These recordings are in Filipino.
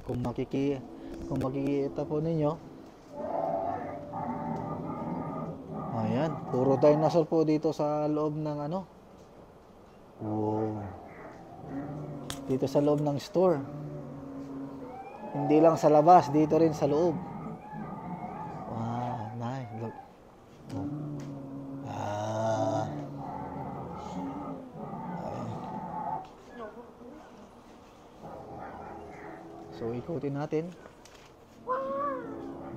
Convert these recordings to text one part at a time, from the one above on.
Kung makikita po ninyo, ayan, puro dinosaur po dito sa loob ng ano. Wow. Dito sa loob ng store. Hindi lang sa labas, dito rin sa loob. Wow, nice. Look. Oh. Ah. So, ikutin natin.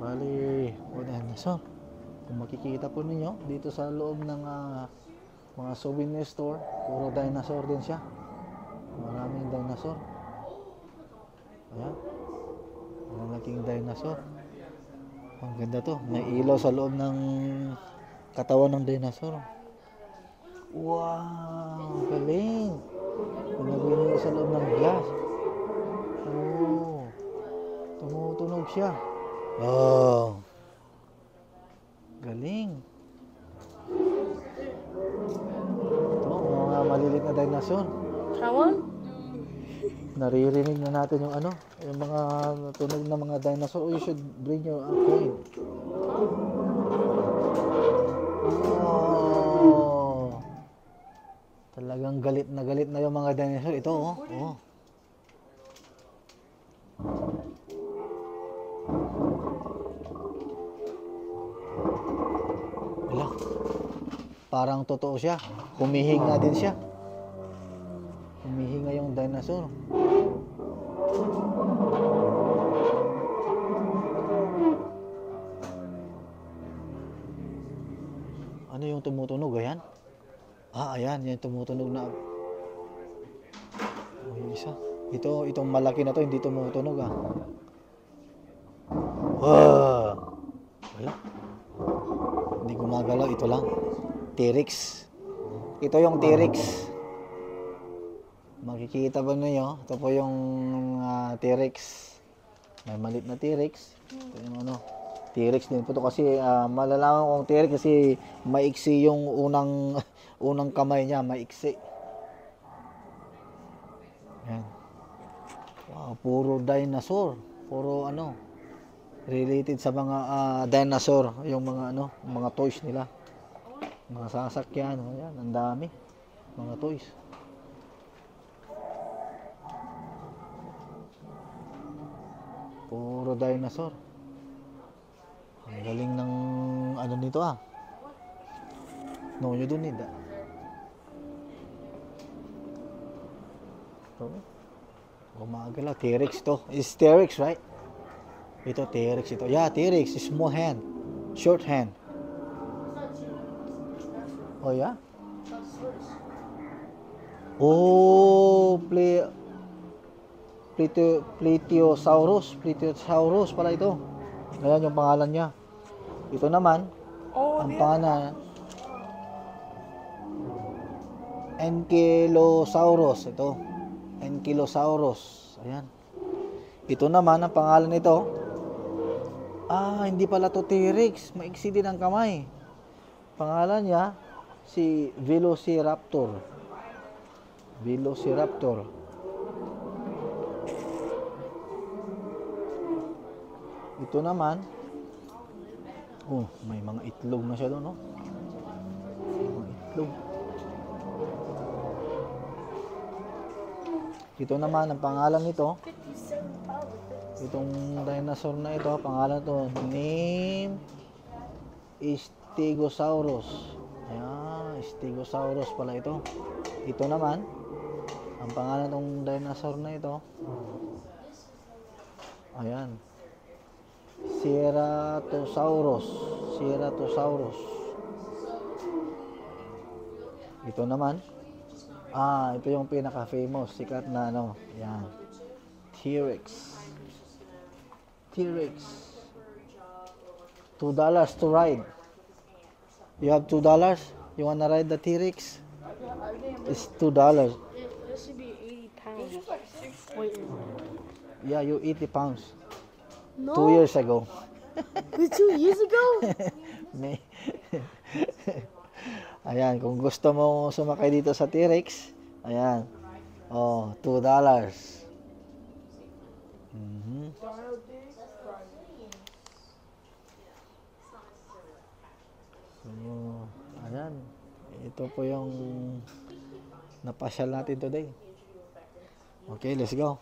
Bali, so, kung makikita po ninyo, dito sa loob ng mga souvenir store, puro dinosaur din siya. Maraming dinosaur. Ayan. Malaking dinosaur. Ang ganda to. May ilaw sa loob ng katawan ng dinosaur. Wow! Galing! Pinagawin nyo sa loob ng glass. Oh! Tumutunog siya. Oh! Galing! Ito, mga maliliit na dinosaur. Kawan? Naririnig na natin yung ano, yung mga tunog na mga dinosaur. Oh, you should bring your coin. Oh! Talagang galit na yung mga dinosaur. Ito, oh. Oh. Wala. Parang totoo siya. Humihinga din siya. Humihinga yung dinosaur. Ano yung tumutunog? Ayan? Ayan. Yan tumutunog na. Oh, yung isa. Itong malaki na to, hindi tumutunog Wala. Hindi gumagalaw. Ito lang. T-Rex. Ito yung T-Rex. Makikita ba niyo? Ito po yung T-Rex. May maliit na T-Rex. Ito yung ano. T-Rex din po ito kasi malalaman kong T-Rex kasi maiksi yung unang kamay niya. Maiksi. Ayan. Wow, puro dinosaur. Puro ano. Related sa mga dinosaur. Yung mga ano. Mga toys nila. Mga sasakyan. Ayan. Ang dami. Mga toys. Puro dinosaur. Ang galing ng ano nito No, you don't need that. So, gumagalaw. T-Rex to. It's T-Rex, right? Ito, T-Rex ito. Yeah, T-Rex. Small hand. Short hand. Oh, yeah? Oh, Plateosaurus pala ito. Ayan yung pangalan niya. Ito naman, ang pangalan, Ankylosaurus. Ito, Ankylosaurus. Ayan. Ito naman, ang pangalan nito, hindi pala to T-Rex. Maiksi din ang kamay. Pangalan niya, si Velociraptor. Velociraptor. Ito naman, may mga itlog na siya doon, no? Mga itlog. Ito naman, ang pangalan nito, itong dinosaur na ito, pangalan to, name Stegosaurus. Ayan, Stegosaurus pala ito. Ito naman, ang pangalan ng dinosaur na ito, ayan, Ceratosaurus. Ito naman, ito yung pinaka-famous, sikat na ano, yan. T-Rex. $2 to ride. You have $2? You wanna ride the T-Rex? It's $2. This should be 80 pounds. Wait. Yeah, you 80 pounds. No. 2 years ago. 2 years ago? May Ayan, kung gusto mo sumakay dito sa T-Rex, ayan. $2. McDonald Day, Friday. So, ayan. Ito po yung napasyal natin today. Okay, let's go.